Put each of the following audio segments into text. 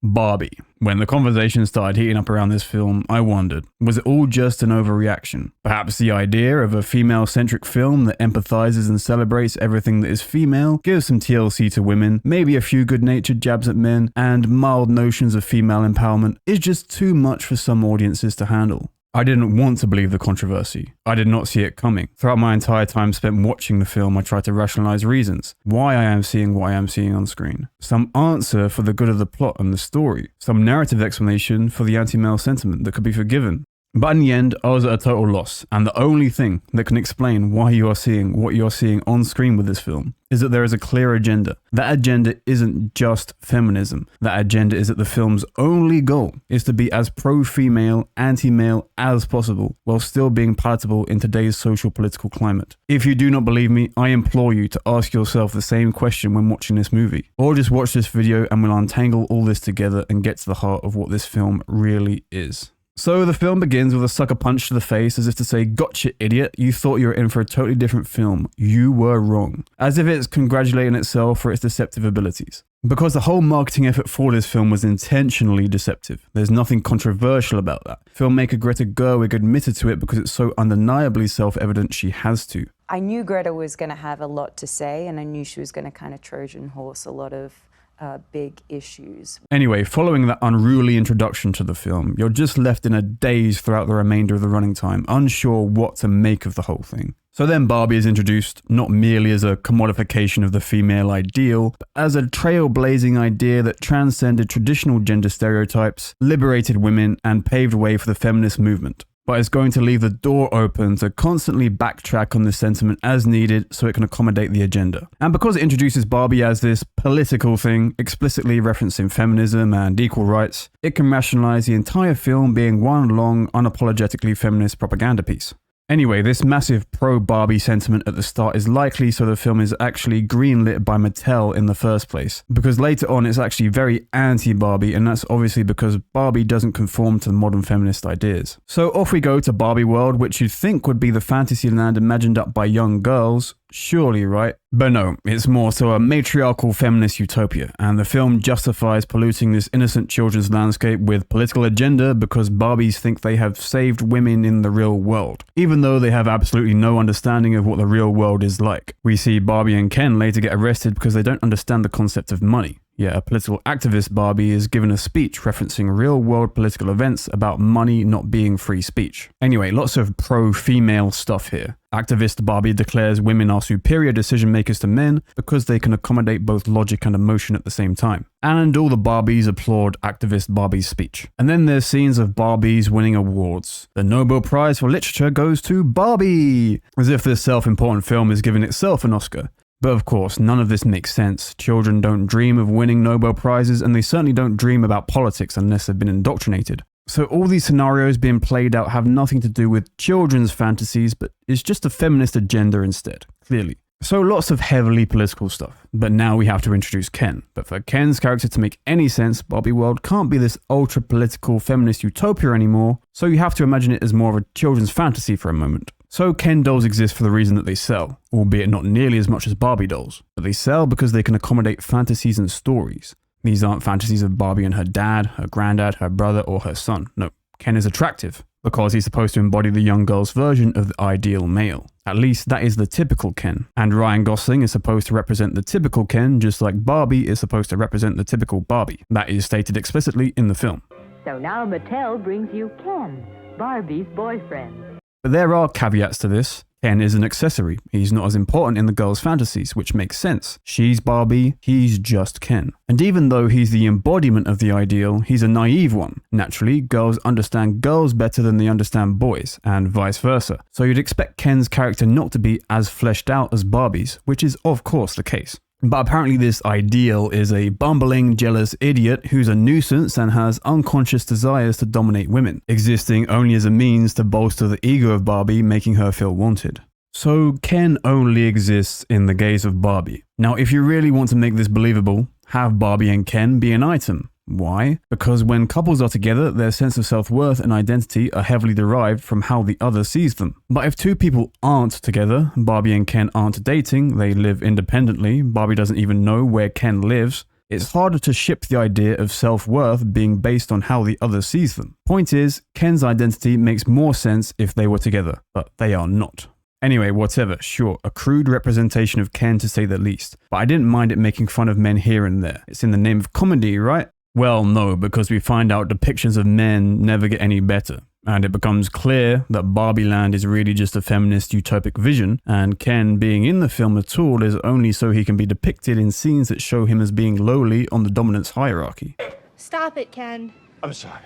Barbie. When the conversation started heating up around this film, I wondered, was it all just an overreaction? Perhaps the idea of a female-centric film that empathizes and celebrates everything that is female, gives some TLC to women, maybe a few good-natured jabs at men, and mild notions of female empowerment is just too much for some audiences to handle. I didn't want to believe the controversy. I did not see it coming. Throughout my entire time spent watching the film, I tried to rationalize reasons, why I am seeing what I am seeing on screen. Some answer for the good of the plot and the story. Some narrative explanation for the anti-male sentiment that could be forgiven. But in the end, I was at a total loss, and the only thing that can explain why you are seeing what you are seeing on screen with this film is that there is a clear agenda. That agenda isn't just feminism. That agenda is that the film's only goal is to be as pro-female, anti-male as possible, while still being palatable in today's social political climate. If you do not believe me, I implore you to ask yourself the same question when watching this movie. Or just watch this video and we'll untangle all this together and get to the heart of what this film really is. So the film begins with a sucker punch to the face as if to say, gotcha idiot, you thought you were in for a totally different film. You were wrong. As if it's congratulating itself for its deceptive abilities. Because the whole marketing effort for this film was intentionally deceptive. There's nothing controversial about that. Filmmaker Greta Gerwig admitted to it because it's so undeniably self-evident she has to. I knew Greta was going to have a lot to say, and I knew she was going to kind of Trojan horse a lot of big issues. Anyway, following that unruly introduction to the film, you're just left in a daze throughout the remainder of the running time, unsure what to make of the whole thing. So then Barbie is introduced, not merely as a commodification of the female ideal, but as a trailblazing idea that transcended traditional gender stereotypes, liberated women, and paved way for the feminist movement. But it's going to leave the door open to constantly backtrack on this sentiment as needed so it can accommodate the agenda. And because it introduces Barbie as this political thing, explicitly referencing feminism and equal rights, it can rationalize the entire film being one long, unapologetically feminist propaganda piece. Anyway, this massive pro-Barbie sentiment at the start is likely so the film is actually greenlit by Mattel in the first place, because later on it's actually very anti-Barbie, and that's obviously because Barbie doesn't conform to the modern feminist ideas. So off we go to Barbie World, which you'd think would be the fantasy land imagined up by young girls, surely, right? But no, it's more so a matriarchal feminist utopia, and the film justifies polluting this innocent children's landscape with political agenda because Barbies think they have saved women in the real world, even though they have absolutely no understanding of what the real world is like. We see Barbie and Ken later get arrested because they don't understand the concept of money. Yet a political activist Barbie is given a speech referencing real-world political events about money not being free speech. Anyway, lots of pro-female stuff here. Activist Barbie declares women are superior decision makers to men because they can accommodate both logic and emotion at the same time. And all the Barbies applaud activist Barbie's speech. And then there's scenes of Barbies winning awards. The Nobel Prize for Literature goes to Barbie! As if this self-important film is giving itself an Oscar. But of course, none of this makes sense. Children don't dream of winning Nobel Prizes, and they certainly don't dream about politics unless they've been indoctrinated. So all these scenarios being played out have nothing to do with children's fantasies, but it's just a feminist agenda instead, clearly. So lots of heavily political stuff, but now we have to introduce Ken. But for Ken's character to make any sense, Barbie World can't be this ultra-political feminist utopia anymore, so you have to imagine it as more of a children's fantasy for a moment. So Ken dolls exist for the reason that they sell, albeit not nearly as much as Barbie dolls, but they sell because they can accommodate fantasies and stories. These aren't fantasies of Barbie and her dad, her granddad, her brother, or her son. No, Ken is attractive because he's supposed to embody the young girl's version of the ideal male. At least that is the typical Ken. And Ryan Gosling is supposed to represent the typical Ken, just like Barbie is supposed to represent the typical Barbie. That is stated explicitly in the film. So now Mattel brings you Ken, Barbie's boyfriend. But there are caveats to this. Ken is an accessory. He's not as important in the girl's fantasies, which makes sense. She's Barbie, he's just Ken. And even though he's the embodiment of the ideal, he's a naive one. Naturally, girls understand girls better than they understand boys, and vice versa. So you'd expect Ken's character not to be as fleshed out as Barbie's, which is of course the case. But apparently this ideal is a bumbling, jealous idiot who's a nuisance and has unconscious desires to dominate women, existing only as a means to bolster the ego of Barbie, making her feel wanted. So Ken only exists in the gaze of Barbie. Now if you really want to make this believable, have Barbie and Ken be an item. Why? Because when couples are together, their sense of self-worth and identity are heavily derived from how the other sees them. But if two people aren't together, Barbie and Ken aren't dating, they live independently, Barbie doesn't even know where Ken lives, It's harder to ship the idea of self-worth being based on how the other sees them. Point is, Ken's identity makes more sense if they were together, but they are not. Anyway, whatever, sure, a crude representation of Ken to say the least, but I didn't mind it making fun of men here and there. It's in the name of comedy, right? Well, no, because we find out depictions of men never get any better, and it becomes clear that Barbie Land is really just a feminist utopic vision, and Ken being in the film at all is only so he can be depicted in scenes that show him as being lowly on the dominance hierarchy. Stop it, Ken. I'm sorry.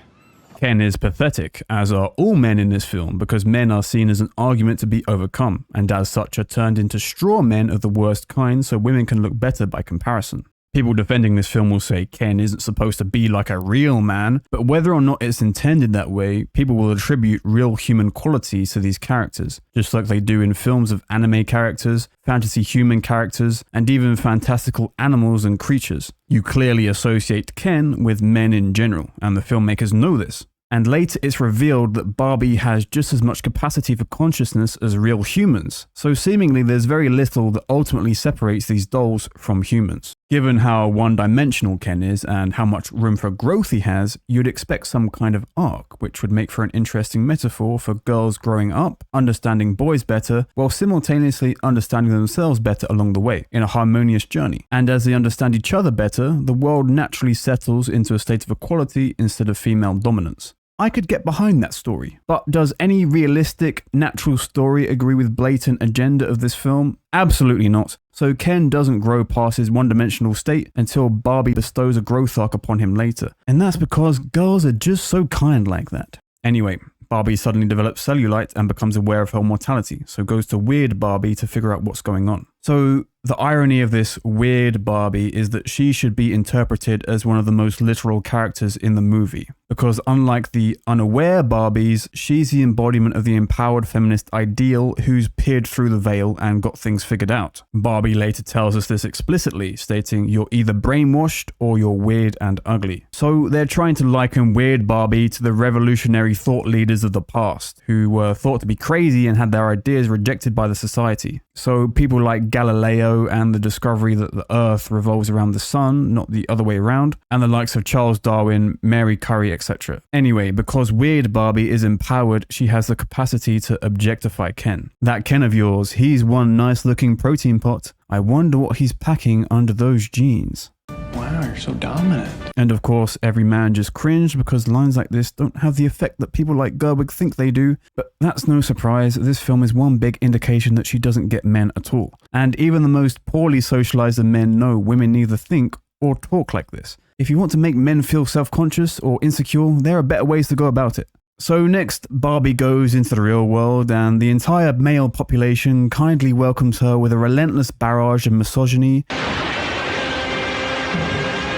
Ken is pathetic, as are all men in this film, because men are seen as an argument to be overcome, and as such are turned into straw men of the worst kind so women can look better by comparison. People defending this film will say Ken isn't supposed to be like a real man, but whether or not it's intended that way, people will attribute real human qualities to these characters, just like they do in films of anime characters, fantasy human characters, and even fantastical animals and creatures. You clearly associate Ken with men in general, and the filmmakers know this. And later it's revealed that Barbie has just as much capacity for consciousness as real humans, so seemingly there's very little that ultimately separates these dolls from humans. Given how one-dimensional Ken is and how much room for growth he has, you'd expect some kind of arc, which would make for an interesting metaphor for girls growing up, understanding boys better, while simultaneously understanding themselves better along the way, in a harmonious journey. And as they understand each other better, the world naturally settles into a state of equality instead of female dominance. I could get behind that story, but does any realistic, natural story agree with blatant agenda of this film? Absolutely not. So Ken doesn't grow past his one-dimensional state until Barbie bestows a growth arc upon him later. And that's because girls are just so kind like that. Anyway, Barbie suddenly develops cellulite and becomes aware of her mortality, so goes to Weird Barbie to figure out what's going on. So the irony of this Weird Barbie is that she should be interpreted as one of the most literal characters in the movie, because unlike the unaware Barbies, she's the embodiment of the empowered feminist ideal who's peered through the veil and got things figured out. Barbie later tells us this explicitly, stating, "You're either brainwashed or you're weird and ugly." So they're trying to liken Weird Barbie to the revolutionary thought leaders of the past, who were thought to be crazy and had their ideas rejected by the society. So people like Galileo and the discovery that the Earth revolves around the sun, not the other way around, and the likes of Charles Darwin, Mary Curie, etc. Anyway, because Weird Barbie is empowered, she has the capacity to objectify Ken. That Ken of yours, he's one nice looking protein pot. I wonder what he's packing under those jeans. Wow, you're so dominant. And of course, every man just cringed because lines like this don't have the effect that people like Gerwig think they do. But that's no surprise, this film is one big indication that she doesn't get men at all. And even the most poorly socialized of men know women neither think or talk like this. If you want to make men feel self-conscious or insecure, there are better ways to go about it. So next, Barbie goes into the real world and the entire male population kindly welcomes her with a relentless barrage of misogyny,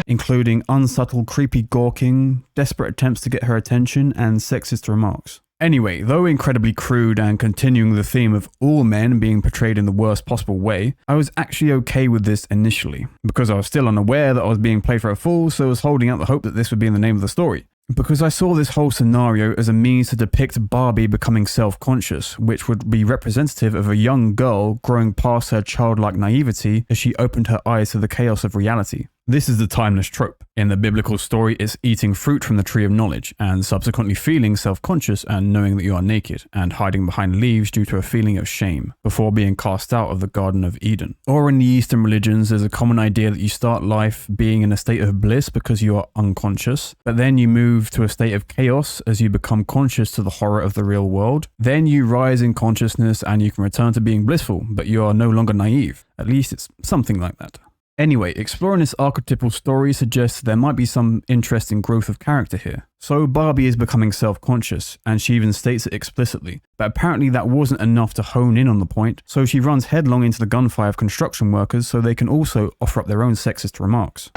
including unsubtle creepy gawking, desperate attempts to get her attention, and sexist remarks. Anyway, though incredibly crude and continuing the theme of all men being portrayed in the worst possible way, I was actually okay with this initially, because I was still unaware that I was being played for a fool, so I was holding out the hope that this would be in the name of the story. Because I saw this whole scenario as a means to depict Barbie becoming self-conscious, which would be representative of a young girl growing past her childlike naivety as she opened her eyes to the chaos of reality. This is the timeless trope. In the biblical story, it's eating fruit from the tree of knowledge, and subsequently feeling self-conscious and knowing that you are naked, and hiding behind leaves due to a feeling of shame, before being cast out of the Garden of Eden. Or in the Eastern religions, there's a common idea that you start life being in a state of bliss because you are unconscious, but then you move to a state of chaos as you become conscious to the horror of the real world. Then you rise in consciousness and you can return to being blissful, but you are no longer naive. At least it's something like that. Anyway, exploring this archetypal story suggests there might be some interesting growth of character here. So Barbie is becoming self-conscious, and she even states it explicitly, but apparently that wasn't enough to hone in on the point, so she runs headlong into the gunfire of construction workers so they can also offer up their own sexist remarks.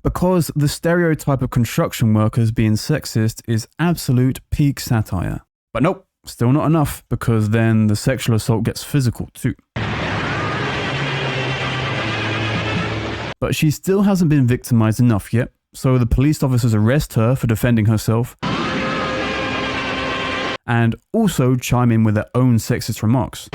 Because the stereotype of construction workers being sexist is absolute peak satire. But nope, still not enough, because then the sexual assault gets physical too. But she still hasn't been victimized enough yet, so the police officers arrest her for defending herself and also chime in with their own sexist remarks.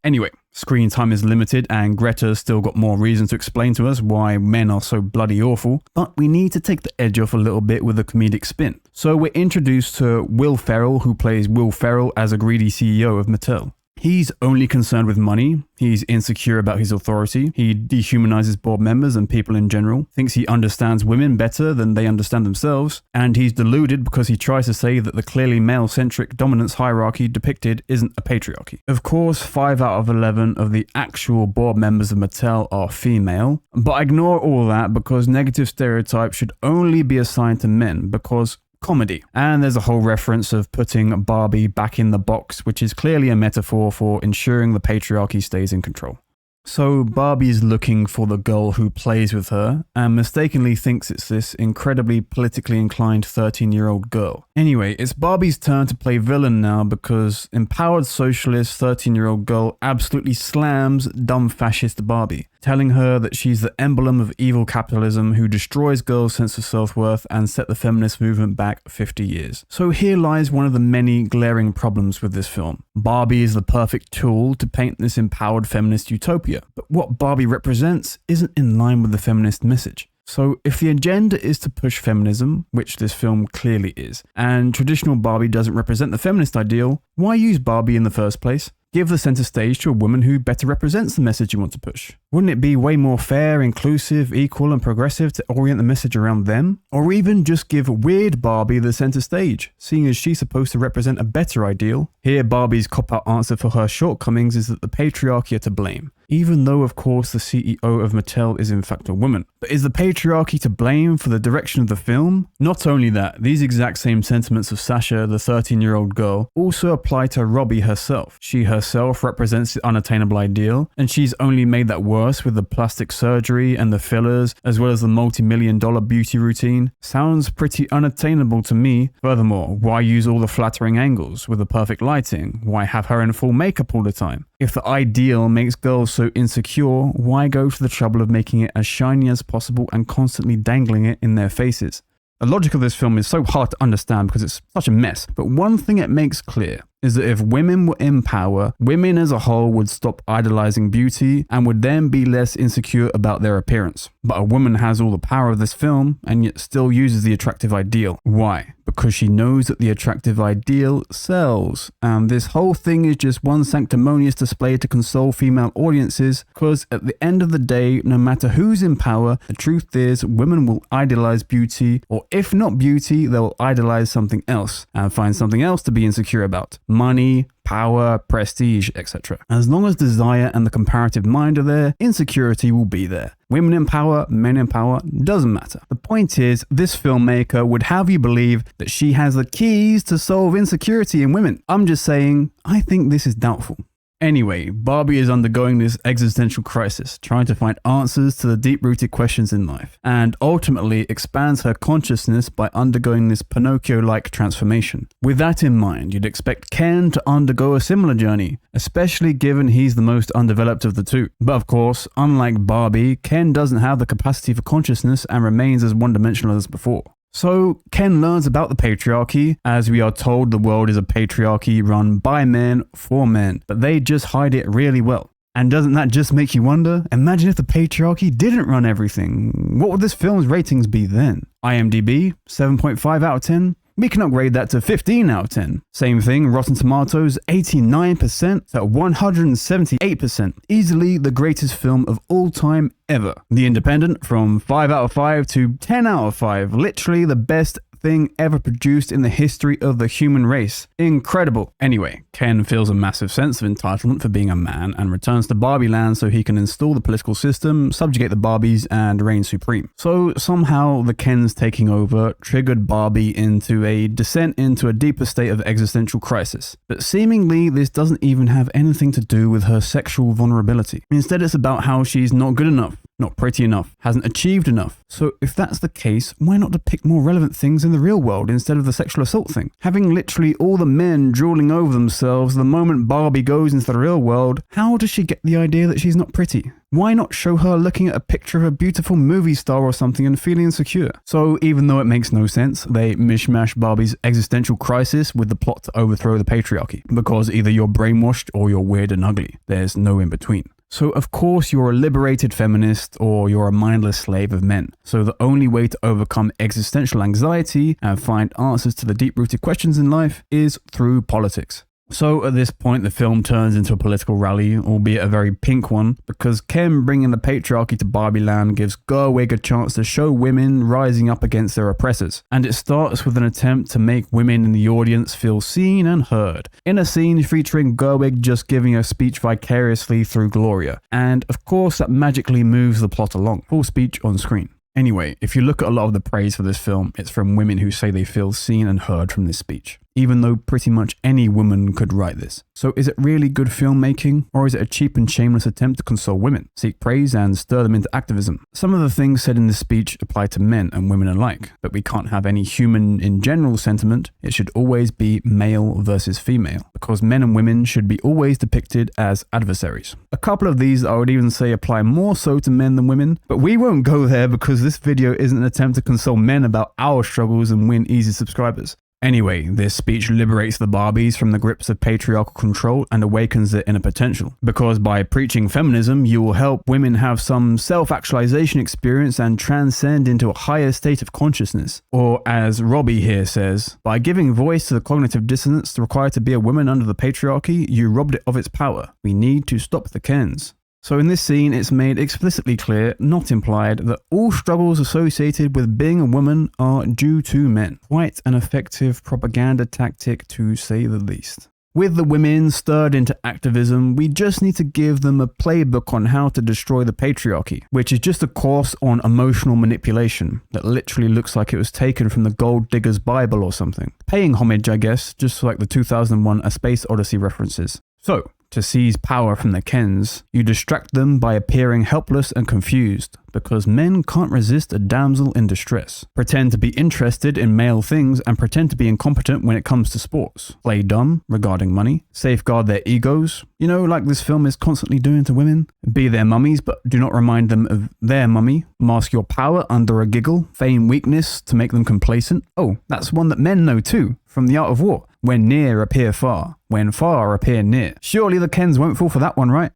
Anyway, screen time is limited and Greta's still got more reason to explain to us why men are so bloody awful, but we need to take the edge off a little bit with a comedic spin. So we're introduced to Will Ferrell, who plays Will Ferrell as a greedy CEO of Mattel. He's only concerned with money, he's insecure about his authority, he dehumanizes board members and people in general, thinks he understands women better than they understand themselves, and he's deluded because he tries to say that the clearly male-centric dominance hierarchy depicted isn't a patriarchy. Of course, 5 out of 11 of the actual board members of Mattel are female, but ignore all that because negative stereotypes should only be assigned to men because comedy. And there's a whole reference of putting Barbie back in the box, which is clearly a metaphor for ensuring the patriarchy stays in control. So Barbie's looking for the girl who plays with her and mistakenly thinks it's this incredibly politically inclined 13-year-old girl. Anyway, it's Barbie's turn to play villain now because empowered socialist 13-year-old girl absolutely slams dumb fascist Barbie, telling her that she's the emblem of evil capitalism who destroys girls' sense of self-worth and set the feminist movement back 50 years. So here lies one of the many glaring problems with this film. Barbie is the perfect tool to paint this empowered feminist utopia, but what Barbie represents isn't in line with the feminist message. So if the agenda is to push feminism, which this film clearly is, and traditional Barbie doesn't represent the feminist ideal, why use Barbie in the first place? Give the center stage to a woman who better represents the message you want to push. Wouldn't it be way more fair, inclusive, equal, and progressive to orient the message around them? Or even just give weird Barbie the center stage, seeing as she's supposed to represent a better ideal? Here, Barbie's cop-out answer for her shortcomings is that the patriarchy are to blame, even though, of course, the CEO of Mattel is in fact a woman. But is the patriarchy to blame for the direction of the film? Not only that, these exact same sentiments of Sasha, the 13-year-old girl, also apply to Robbie herself. She herself represents the unattainable ideal, and she's only made that worse with the plastic surgery and the fillers, as well as the multi-million-dollar beauty routine. Sounds pretty unattainable to me. Furthermore, why use all the flattering angles with the perfect lighting? Why have her in full makeup all the time? If the ideal makes girls so insecure, why go to the trouble of making it as shiny as possible and constantly dangling it in their faces? The logic of this film is so hard to understand because it's such a mess, but one thing it makes clear is that if women were in power, women as a whole would stop idolizing beauty and would then be less insecure about their appearance. But a woman has all the power of this film and yet still uses the attractive ideal. Why? Because she knows that the attractive ideal sells. And this whole thing is just one sanctimonious display to console female audiences, because at the end of the day, no matter who's in power, the truth is women will idolize beauty, or if not beauty, they'll idolize something else and find something else to be insecure about. Money, power, prestige, etc. As long as desire and the comparative mind are there, insecurity will be there. Women in power, men in power, doesn't matter. The point is, this filmmaker would have you believe that she has the keys to solve insecurity in women. I'm just saying, I think this is doubtful. Anyway, Barbie is undergoing this existential crisis, trying to find answers to the deep-rooted questions in life, and ultimately expands her consciousness by undergoing this Pinocchio-like transformation. With that in mind, you'd expect Ken to undergo a similar journey, especially given he's the most undeveloped of the two. But of course, unlike Barbie, Ken doesn't have the capacity for consciousness and remains as one-dimensional as before. So, Ken learns about the patriarchy, as we are told the world is a patriarchy run by men for men, but they just hide it really well. And doesn't that just make you wonder? Imagine if the patriarchy didn't run everything. What would this film's ratings be then? IMDb, 7.5 out of 10? We can upgrade that to 15 out of 10. Same thing, Rotten Tomatoes, 89% to 178%. Easily the greatest film of all time ever. The Independent, from 5 out of 5 to 10 out of 5. Literally the best thing ever produced in the history of the human race. Incredible. Anyway, Ken feels a massive sense of entitlement for being a man and returns to Barbie land so he can install the political system, subjugate the Barbies, and reign supreme. So somehow the Kens taking over triggered Barbie into a descent into a deeper state of existential crisis. But seemingly this doesn't even have anything to do with her sexual vulnerability. Instead, it's about how she's not good enough. not pretty enough, hasn't achieved enough. So if that's the case, why not depict more relevant things in the real world instead of the sexual assault thing? Having literally all the men drooling over themselves the moment Barbie goes into the real world, how does she get the idea that she's not pretty? Why not show her looking at a picture of a beautiful movie star or something and feeling insecure? So even though it makes no sense, they mishmash Barbie's existential crisis with the plot to overthrow the patriarchy, because either you're brainwashed or you're weird and ugly. There's no in between. So of course you're a liberated feminist or you're a mindless slave of men. So the only way to overcome existential anxiety and find answers to the deep-rooted questions in life is through politics. So at this point, the film turns into a political rally, albeit a very pink one, because Ken bringing the patriarchy to Barbie Land gives Gerwig a chance to show women rising up against their oppressors. And it starts with an attempt to make women in the audience feel seen and heard, in a scene featuring Gerwig just giving a speech vicariously through Gloria. And of course, that magically moves the plot along. Full speech on screen. Anyway, if you look at a lot of the praise for this film, it's from women who say they feel seen and heard from this speech, even though pretty much any woman could write this. So is it really good filmmaking, or is it a cheap and shameless attempt to console women, seek praise and stir them into activism? Some of the things said in this speech apply to men and women alike, but we can't have any human in general sentiment. It should always be male versus female, because men and women should be always depicted as adversaries. A couple of these I would even say apply more so to men than women, but we won't go there because this video isn't an attempt to console men about our struggles and win easy subscribers. Anyway, this speech liberates the Barbies from the grips of patriarchal control and awakens their inner potential. Because by preaching feminism, you will help women have some self-actualization experience and transcend into a higher state of consciousness. Or as Robbie here says, by giving voice to the cognitive dissonance required to be a woman under the patriarchy, you robbed it of its power. We need to stop the Kens. So in this scene, it's made explicitly clear, not implied, that all struggles associated with being a woman are due to men. Quite an effective propaganda tactic, to say the least. With the women stirred into activism, we just need to give them a playbook on how to destroy the patriarchy, which is just a course on emotional manipulation that literally looks like it was taken from the Gold Digger's Bible or something. Paying homage, I guess, just like the 2001 A Space Odyssey references. So, to seize power from the Kens, you distract them by appearing helpless and confused, because men can't resist a damsel in distress. Pretend to be interested in male things and pretend to be incompetent when it comes to sports. Play dumb regarding money. Safeguard their egos. You know, like this film is constantly doing to women. Be their mummies, but do not remind them of their mummy. Mask your power under a giggle. Feign weakness to make them complacent. Oh, that's one that men know too, from The Art of War. When near, appear far. When far, appear near. Surely the Kens won't fall for that one, right?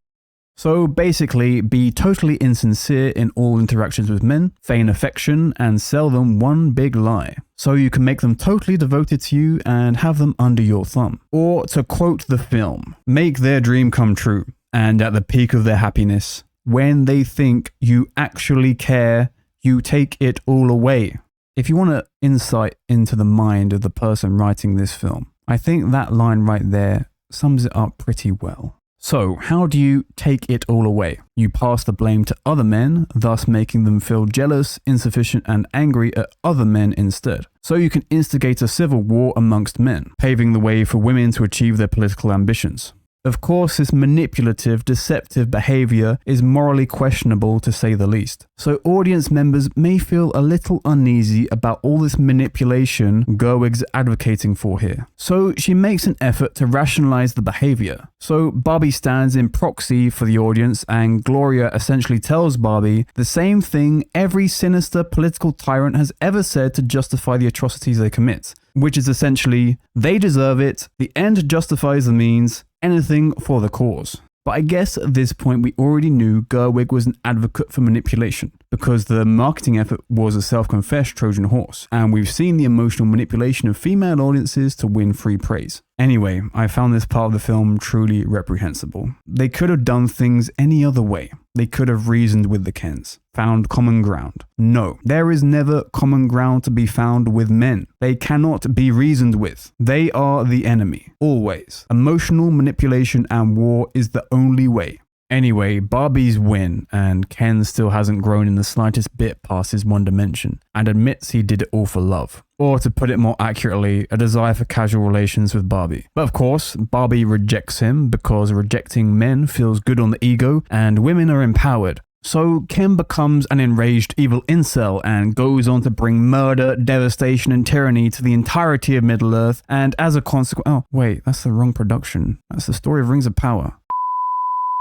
So basically, be totally insincere in all interactions with men, feign affection, and sell them one big lie. So you can make them totally devoted to you and have them under your thumb. Or to quote the film, make their dream come true. And at the peak of their happiness, when they think you actually care, you take it all away. If you want an insight into the mind of the person writing this film, I think that line right there sums it up pretty well. So, how do you take it all away? You pass the blame to other men, thus making them feel jealous, insufficient, and angry at other men instead. So you can instigate a civil war amongst men, paving the way for women to achieve their political ambitions. Of course, this manipulative, deceptive behavior is morally questionable to say the least. So audience members may feel a little uneasy about all this manipulation Gerwig's advocating for here. So she makes an effort to rationalize the behavior. So Barbie stands in proxy for the audience, and Gloria essentially tells Barbie the same thing every sinister political tyrant has ever said to justify the atrocities they commit, which is essentially, they deserve it, the end justifies the means, anything for the cause. But I guess at this point we already knew Gerwig was an advocate for manipulation, because the marketing effort was a self-confessed Trojan horse, and we've seen the emotional manipulation of female audiences to win free praise. Anyway, I found this part of the film truly reprehensible. They could have done things any other way. They could have reasoned with the Kens, found common ground. No, there is never common ground to be found with men. They cannot be reasoned with. They are the enemy, always. Emotional manipulation and war is the only way. Anyway, Barbie's win, and Ken still hasn't grown in the slightest bit past his one dimension, and admits he did it all for love. Or to put it more accurately, a desire for casual relations with Barbie. But of course, Barbie rejects him because rejecting men feels good on the ego, and women are empowered. So Ken becomes an enraged evil incel and goes on to bring murder, devastation, and tyranny to the entirety of Middle-earth, and as a consequence— oh, wait, that's the wrong production. That's the story of Rings of Power.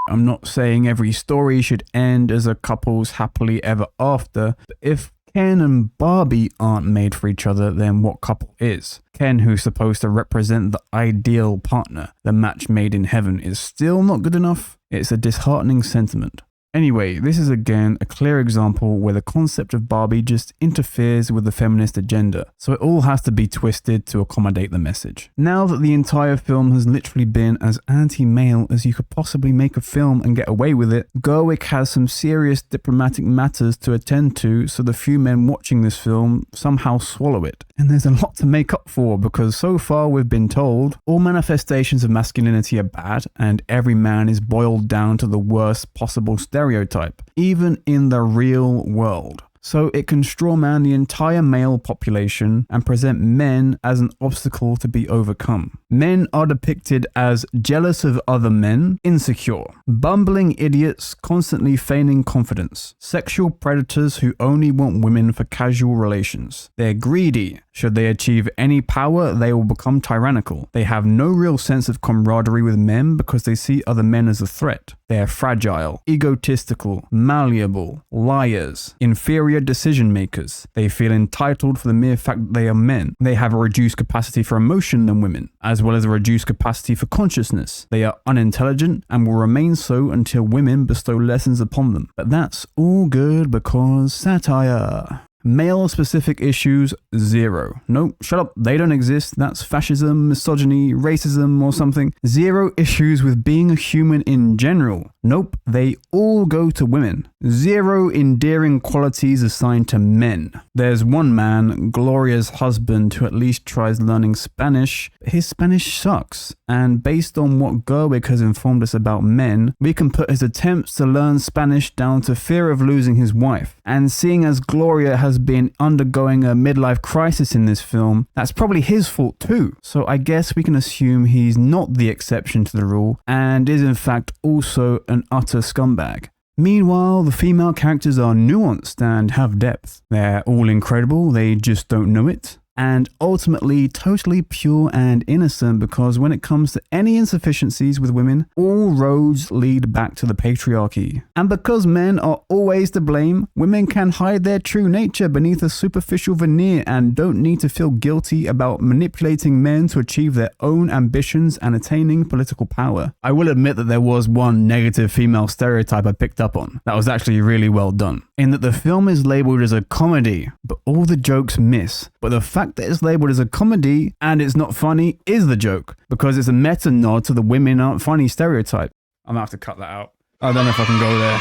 I'm not saying every story should end as a couple's happily ever after, but if Ken and Barbie aren't made for each other, then what couple is? Ken, who's supposed to represent the ideal partner, the match made in heaven, is still not good enough? It's a disheartening sentiment. Anyway, this is again a clear example where the concept of Barbie just interferes with the feminist agenda, so it all has to be twisted to accommodate the message. Now that the entire film has literally been as anti-male as you could possibly make a film and get away with it, Gerwig has some serious diplomatic matters to attend to, so the few men watching this film somehow swallow it. And there's a lot to make up for, because so far we've been told all manifestations of masculinity are bad and every man is boiled down to the worst possible stereotype, even in the real world. So it can strawman the entire male population and present men as an obstacle to be overcome. Men are depicted as jealous of other men, insecure, bumbling idiots constantly feigning confidence, sexual predators who only want women for casual relations. They're greedy. Should they achieve any power, they will become tyrannical. They have no real sense of camaraderie with men because they see other men as a threat. They are fragile, egotistical, malleable, liars, inferior decision makers. They feel entitled for the mere fact that they are men. They have a reduced capacity for emotion than women, as well as a reduced capacity for consciousness. They are unintelligent and will remain so until women bestow lessons upon them. But that's all good because satire. Male-specific issues, 0. Nope, shut up, they don't exist. That's fascism, misogyny, racism, or something. 0 issues with being a human in general. Nope, they all go to women. 0 endearing qualities assigned to men. There's one man, Gloria's husband, who at least tries learning Spanish. His Spanish sucks, and based on what Gerwig has informed us about men, we can put his attempts to learn Spanish down to fear of losing his wife. And seeing as Gloria has been undergoing a midlife crisis in this film, that's probably his fault too. So I guess we can assume he's not the exception to the rule and is in fact also an utter scumbag. Meanwhile, the female characters are nuanced and have depth. They're all incredible, they just don't know it. And ultimately totally pure and innocent, because when it comes to any insufficiencies with women, all roads lead back to the patriarchy. And because men are always to blame, women can hide their true nature beneath a superficial veneer and don't need to feel guilty about manipulating men to achieve their own ambitions and attaining political power. I will admit that there was one negative female stereotype I picked up on that was actually really well done, in that the film is labeled as a comedy, but all the jokes miss. But the fact that it's labeled as a comedy and it's not funny is the joke, because it's a meta nod to the women aren't funny stereotype. I'm gonna have to cut that out. I don't know if I can go there.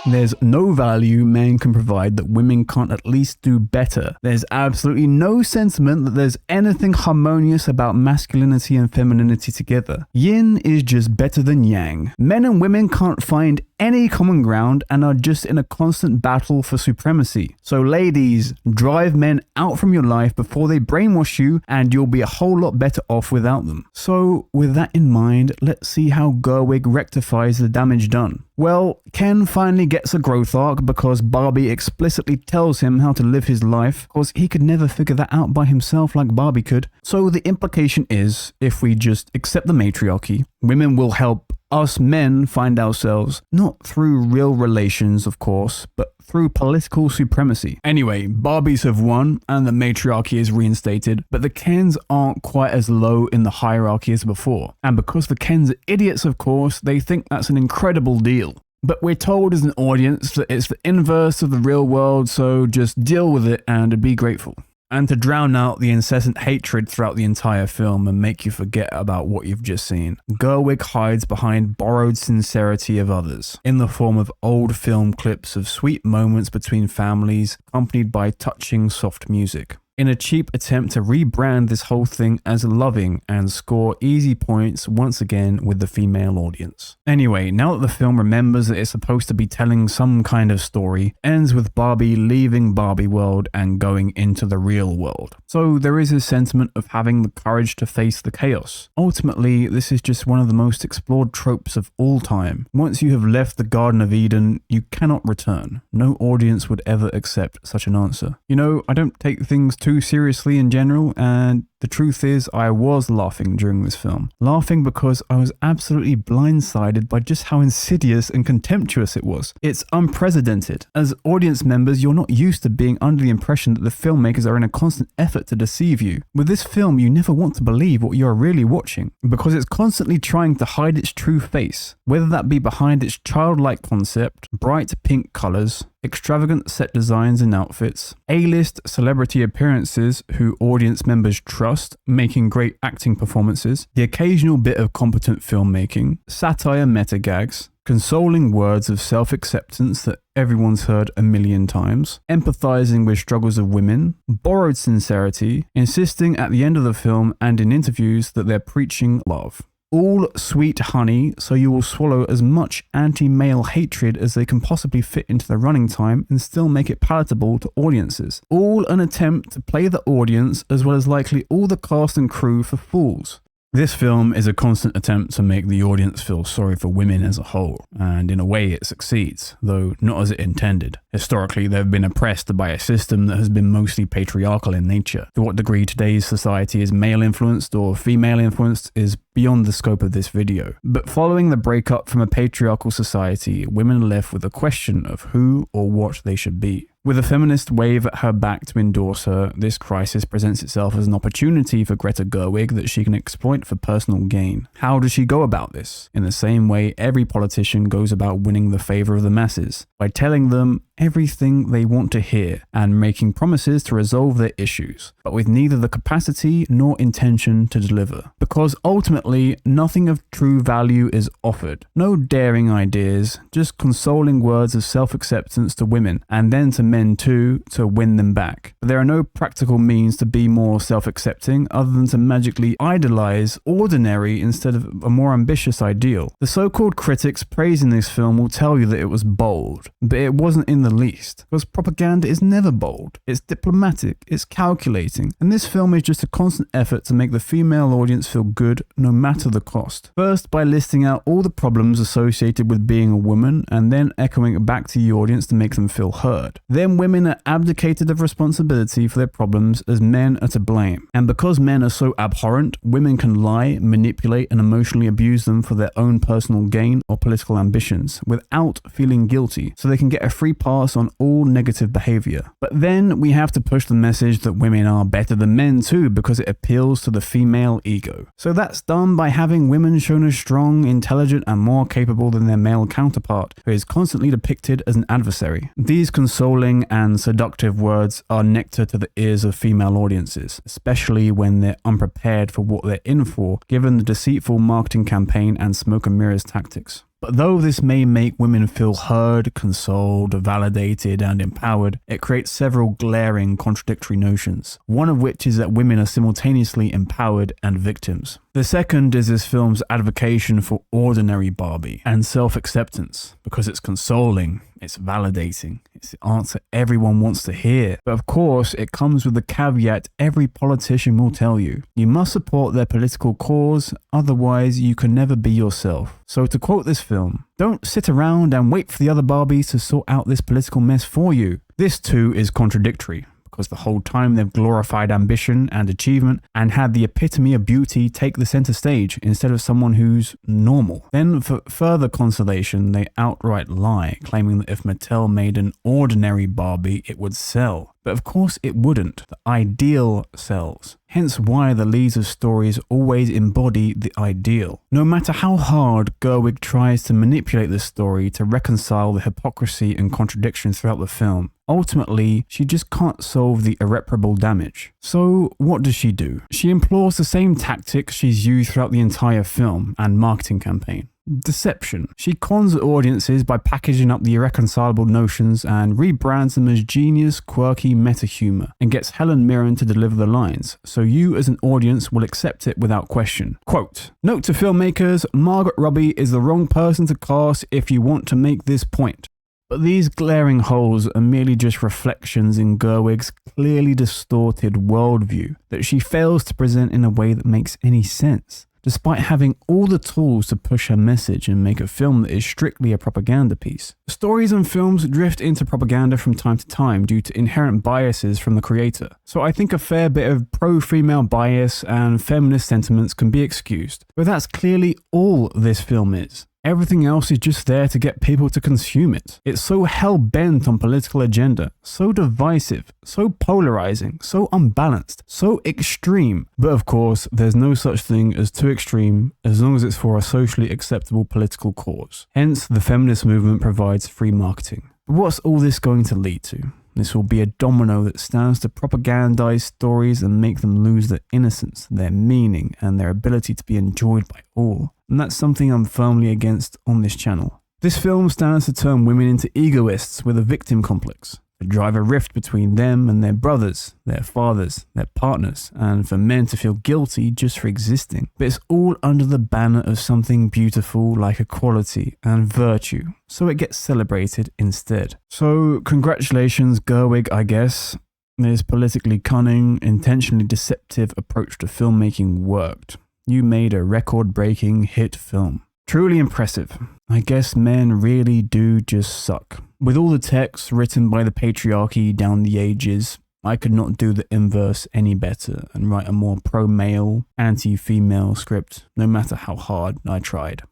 There's no value men can provide that women can't at least do better. There's absolutely no sentiment that there's anything harmonious about masculinity and femininity together. Yin is just better than yang. Men and women can't find any common ground and are just in a constant battle for supremacy. So ladies, drive men out from your life before they brainwash you, and you'll be a whole lot better off without them. So with that in mind, let's see how Gerwig rectifies the damage done. Well, Ken finally gets a growth arc because Barbie explicitly tells him how to live his life, because he could never figure that out by himself like Barbie could. So the implication is, if we just accept the matriarchy, women will help us men find ourselves, not through real relations, of course, but through political supremacy. Anyway, Barbies have won and the matriarchy is reinstated, but the Kens aren't quite as low in the hierarchy as before. And because the Kens are idiots, of course, they think that's an incredible deal. But we're told as an audience that it's the inverse of the real world, so just deal with it and be grateful. And to drown out the incessant hatred throughout the entire film and make you forget about what you've just seen, Gerwig hides behind borrowed sincerity of others, in the form of old film clips of sweet moments between families, accompanied by touching soft music. in a cheap attempt to rebrand this whole thing as loving and score easy points once again with the female audience. Anyway, now that the film remembers that it's supposed to be telling some kind of story, ends with Barbie leaving Barbie world and going into the real world. So there is a sentiment of having the courage to face the chaos. Ultimately, this is just one of the most explored tropes of all time. Once you have left the Garden of Eden, you cannot return. No audience would ever accept such an answer. You know, I don't take things too seriously in general, and the truth is I was laughing during this film. Laughing because I was absolutely blindsided by just how insidious and contemptuous it was. It's unprecedented. As audience members, you're not used to being under the impression that the filmmakers are in a constant effort to deceive you. With this film, you never want to believe what you're really watching, because it's constantly trying to hide its true face, whether that be behind its childlike concept, bright pink colours, extravagant set designs and outfits, A-list celebrity appearances who audience members trust, making great acting performances, the occasional bit of competent filmmaking, satire meta gags, consoling words of self-acceptance that everyone's heard a million times, empathizing with struggles of women, borrowed sincerity, insisting at the end of the film and in interviews that they're preaching love. All sweet honey, so you will swallow as much anti-male hatred as they can possibly fit into the running time and still make it palatable to audiences. All an attempt to play the audience as well as likely all the cast and crew for fools. This film is a constant attempt to make the audience feel sorry for women as a whole, and in a way it succeeds, though not as it intended. Historically, they've been oppressed by a system that has been mostly patriarchal in nature. To what degree today's society is male-influenced or female-influenced is beyond the scope of this video. But following the breakup from a patriarchal society, women are left with a question of who or what they should be. With a feminist wave at her back to endorse her, this crisis presents itself as an opportunity for Greta Gerwig that she can exploit for personal gain. How does she go about this? In the same way every politician goes about winning the favor of the masses, by telling them everything they want to hear and making promises to resolve their issues, but with neither the capacity nor intention to deliver. Because ultimately, nothing of true value is offered. No daring ideas, just consoling words of self-acceptance to women, and then to men too, to win them back. But there are no practical means to be more self-accepting other than to magically idolize ordinary instead of a more ambitious ideal. The so-called critics praising this film will tell you that it was bold, but it wasn't in the least, because propaganda is never bold. It's diplomatic, it's calculating, and this film is just a constant effort to make the female audience feel good no matter the cost. First by listing out all the problems associated with being a woman, and then echoing it back to the audience to make them feel heard. Then women are abdicated of responsibility for their problems as men are to blame. And because men are so abhorrent, women can lie, manipulate, and emotionally abuse them for their own personal gain or political ambitions without feeling guilty, so they can get a free pass on all negative behavior. But then we have to push the message that women are better than men too, because it appeals to the female ego. So that's done by having women shown as strong, intelligent, and more capable than their male counterpart, who is constantly depicted as an adversary. These consoling and seductive words are nectar to the ears of female audiences, especially when they're unprepared for what they're in for, given the deceitful marketing campaign and smoke and mirrors tactics. But though this may make women feel heard, consoled, validated, and empowered, it creates several glaring contradictory notions, one of which is that women are simultaneously empowered and victims. The second is this film's advocacy for ordinary Barbie and self-acceptance, because it's consoling, it's validating, it's the answer everyone wants to hear. But of course, it comes with the caveat every politician will tell you. You must support their political cause, otherwise you can never be yourself. So to quote this film, don't sit around and wait for the other Barbies to sort out this political mess for you. This too is contradictory, because the whole time they've glorified ambition and achievement and had the epitome of beauty take the center stage instead of someone who's normal. Then for further consolation, they outright lie, claiming that if Mattel made an ordinary Barbie, it would sell. But of course it wouldn't. The ideal sells. Hence why the leads of stories always embody the ideal. No matter how hard Gerwig tries to manipulate the story to reconcile the hypocrisy and contradiction throughout the film, ultimately, she just can't solve the irreparable damage. So what does she do? She employs the same tactics she's used throughout the entire film and marketing campaign. Deception. She cons audiences by packaging up the irreconcilable notions and rebrands them as genius, quirky meta-humor, and gets Helen Mirren to deliver the lines, so you as an audience will accept it without question. Quote, "Note to filmmakers, Margot Robbie is the wrong person to cast if you want to make this point." But these glaring holes are merely just reflections in Gerwig's clearly distorted worldview that she fails to present in a way that makes any sense, despite having all the tools to push her message and make a film that is strictly a propaganda piece. Stories and films drift into propaganda from time to time due to inherent biases from the creator, so I think a fair bit of pro-female bias and feminist sentiments can be excused. But that's clearly all this film is. Everything else is just there to get people to consume it. It's so hell-bent on political agenda, so divisive, so polarizing, so unbalanced, so extreme. But of course, there's no such thing as too extreme as long as it's for a socially acceptable political cause. Hence, the feminist movement provides free marketing. But what's all this going to lead to? This will be a domino that stands to propagandize stories and make them lose their innocence, their meaning, and their ability to be enjoyed by all. And that's something I'm firmly against on this channel. This film stands to turn women into egoists with a victim complex, to drive a rift between them and their brothers, their fathers, their partners, and for men to feel guilty just for existing. But it's all under the banner of something beautiful like equality and virtue, so it gets celebrated instead. So congratulations, Gerwig, I guess. This politically cunning, intentionally deceptive approach to filmmaking worked. You made a record-breaking hit film. Truly impressive. I guess men really do just suck. With all the texts written by the patriarchy down the ages, I could not do the inverse any better and write a more pro-male, anti-female script, no matter how hard I tried.